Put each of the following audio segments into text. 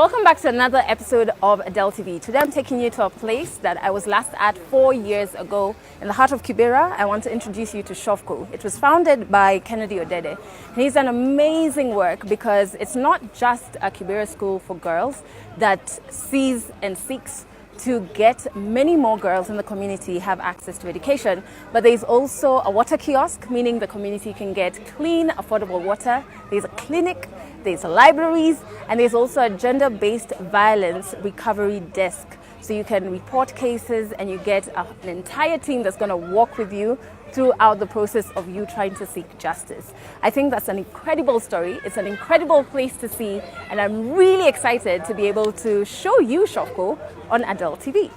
Welcome back to another episode of Adelle TV. Today I'm taking you to a place that I was last at 4 years ago in the heart of Kibera. I want to introduce you to SHOFCO. It was founded by Kennedy Adelle. He's done amazing work because it's not just a Kibera school for girls that sees and seeks to get many more girls in the community have access to education, but there's also a water kiosk, meaning the community can get clean, affordable water. There's a clinic, there's libraries, and there's also a gender-based violence recovery desk. So you can report cases and you get an entire team that's going to walk with you throughout the process of you trying to seek justice. I think that's an incredible story. It's an incredible place to see, and I'm really excited to be able to show you SHOFCO on Adelle TV.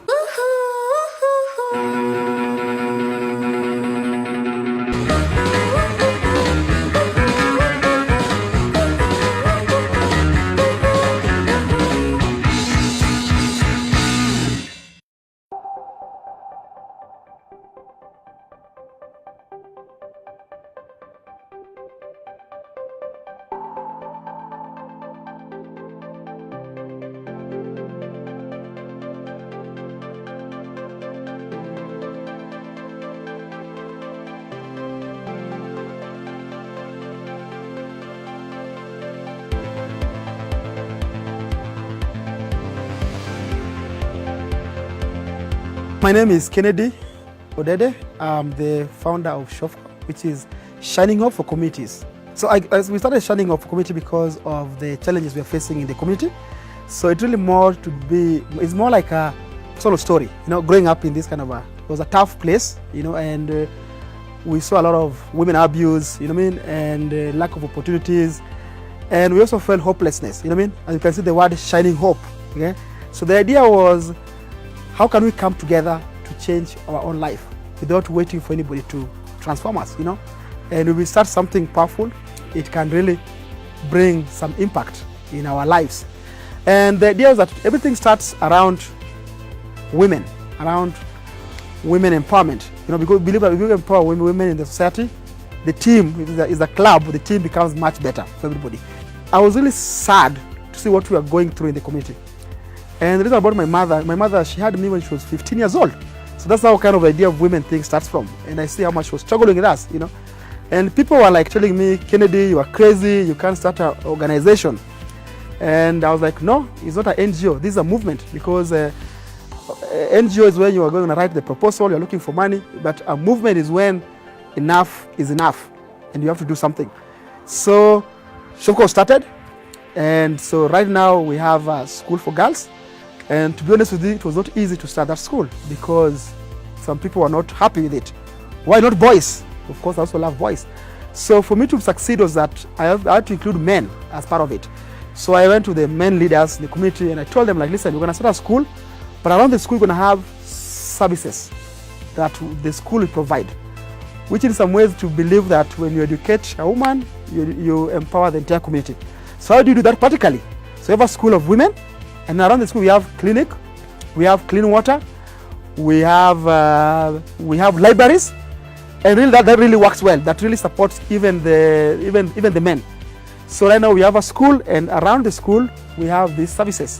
My name is Kennedy Adelle. I'm the founder of SHOFCO, which is Shining Hope for Communities. So we started Shining Hope for Community because of the challenges we are facing in the community. So it's really it's more like a sort of story, growing up in this kind of it was a tough place, and we saw a lot of women abuse, and lack of opportunities. And we also felt hopelessness, As you can see the word shining hope, okay? So the idea was, how can we come together to change our own life without waiting for anybody to transform us, And if we start something powerful, it can really bring some impact in our lives. And the idea is that everything starts around women empowerment. Because we believe that if we empower women in the society, the team is a club, the team becomes much better for everybody. I was really sad to see what we are going through in the community. And the reason about my mother, she had me when she was 15 years old. So that's how kind of idea of women thing starts from. And I see how much she was struggling with us, And people were like telling me, Kennedy, you are crazy, you can't start an organization. And I was like, no, it's not an NGO, this is a movement. Because NGO is when you are going to write the proposal, you're looking for money. But a movement is when enough is enough and you have to do something. So SHOFCO started. And so right now we have a school for girls. And to be honest with you, it was not easy to start that school because some people were not happy with it. Why not boys? Of course, I also love boys. So for me to succeed was that I had to include men as part of it. So I went to the men leaders in the community and I told them, like, listen, we're going to start a school, but around the school we're going to have services that the school will provide, which in some ways to believe that when you educate a woman, you empower the entire community. So how do you do that practically? So we have a school of women, and around the school we have clinic, we have clean water, we have libraries, and really that really works well. That really supports even the men. So right now we have a school, and around the school we have these services.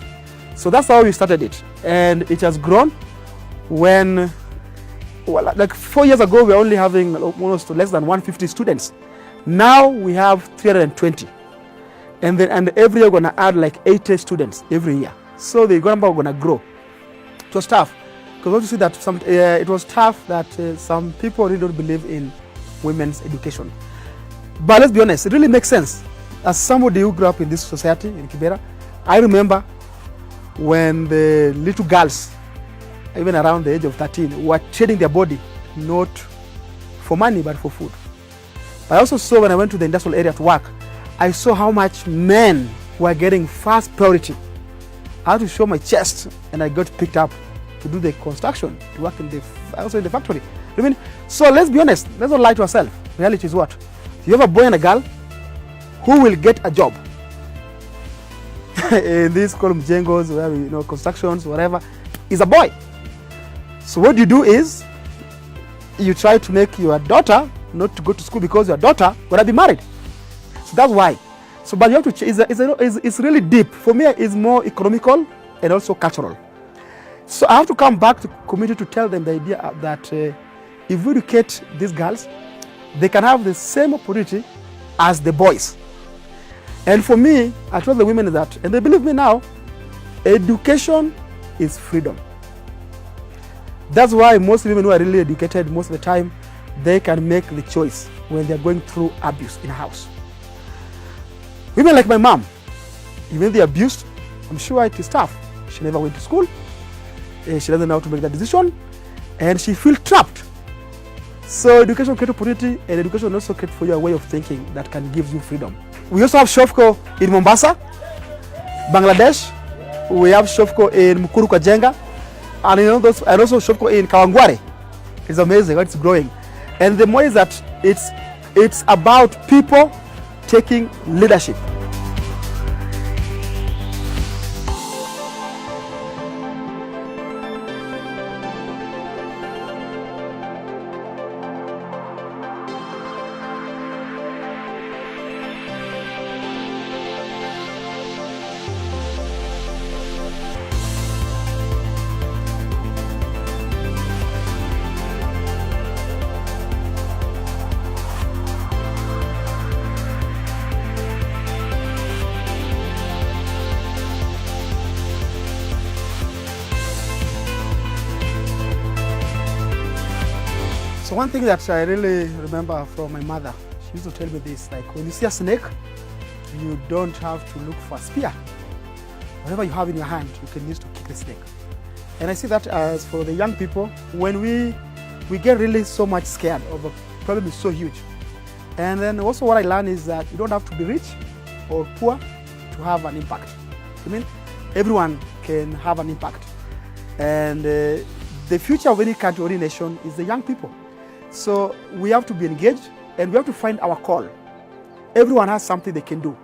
So that's how we started it, and it has grown. Like 4 years ago we were only having almost less than 150 students. Now we have 320. And every year we're going to add like 80 students every year. So the number we're going to grow. It was tough. Because what you see that it was tough that some people really don't believe in women's education. But let's be honest, it really makes sense. As somebody who grew up in this society in Kibera, I remember when the little girls, even around the age of 13, were trading their body, not for money, but for food. But I also saw when I went to the industrial area to work, I saw how much men were getting first priority. I had to show my chest, and I got picked up to do the construction, to work also in the factory. So let's be honest, let's not lie to ourselves. Reality is what? You have a boy and a girl who will get a job in these Onyango, whatever, constructions, whatever, is a boy. So what you do is you try to make your daughter not to go to school because your daughter gonna be married. So that's why. So, but you have to, it's really deep. For me, it's more economical and also cultural. So I have to come back to community to tell them the idea that if we educate these girls, they can have the same opportunity as the boys. And for me, I told the women that, and they believe me now, education is freedom. That's why most women who are really educated, most of the time, they can make the choice when they're going through abuse in a house. Women like my mom, even they're abused, I'm sure it is tough. She never went to school. She doesn't know how to make that decision, and she feels trapped. So education creates opportunity, and education also creates for you a way of thinking that can give you freedom. We also have SHOFCO in Mombasa, Bangladesh. We have SHOFCO in Mukuru kwa Jenga, and also SHOFCO in Kawangware. It's amazing how it's growing. And the more is that it's about people taking leadership. So one thing that I really remember from my mother, she used to tell me this, like when you see a snake, you don't have to look for a spear. Whatever you have in your hand, you can use to kick the snake. And I see that as for the young people, when we get really so much scared of a problem is so huge. And then also what I learned is that you don't have to be rich or poor to have an impact. I mean, everyone can have an impact. And the future of any country or any nation is the young people. So we have to be engaged and we have to find our call. Everyone has something they can do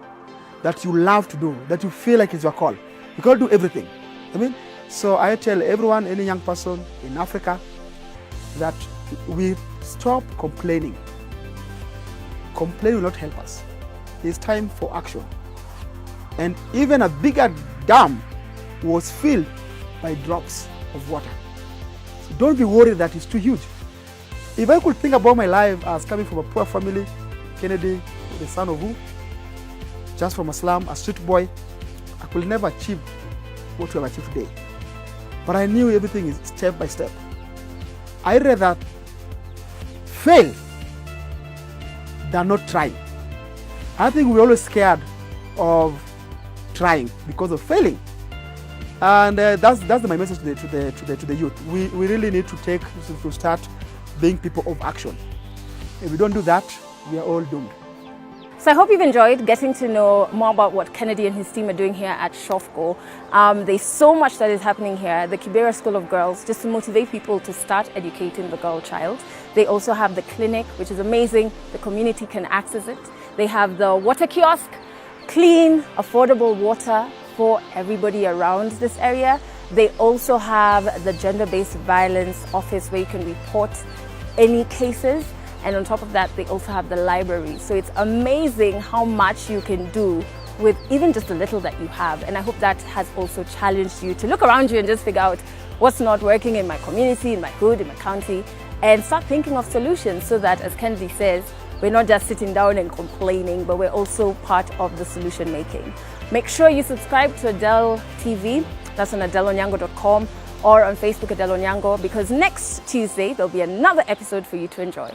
that you love to do, that you feel like it's your call. You can't do everything. I mean, so I tell everyone, any young person in Africa, that we stop complaining. Complaining will not help us. It's time for action. And even a bigger dam was filled by drops of water. So don't be worried that it's too huge. If I could think about my life as coming from a poor family, Kennedy, the son of who, just from a slum, a street boy, I could never achieve what we have achieved today. But I knew everything is step by step. I'd rather fail than not try. I think we're always scared of trying because of failing. And that's my message to the youth. We really need to start being people of action. If we don't do that, we are all doomed. So I hope you've enjoyed getting to know more about what Kennedy and his team are doing here at SHOFCO. There's so much that is happening here at the Kibera School of Girls just to motivate people to start educating the girl child. They also have the clinic, which is amazing. The community can access it. They have the water kiosk, clean, affordable water for everybody around this area. They also have the gender-based violence office where you can report any cases. And on top of that, they also have the library. So it's amazing how much you can do with even just a little that you have. And I hope that has also challenged you to look around you and just figure out what's not working in my community, in my hood, in my county, and start thinking of solutions so that, as Kennedy says, we're not just sitting down and complaining, but we're also part of the solution making. Make sure you subscribe to Adelle TV. That's on adelleonyango.com or on Facebook, Adelle Onyango, because next Tuesday, there'll be another episode for you to enjoy.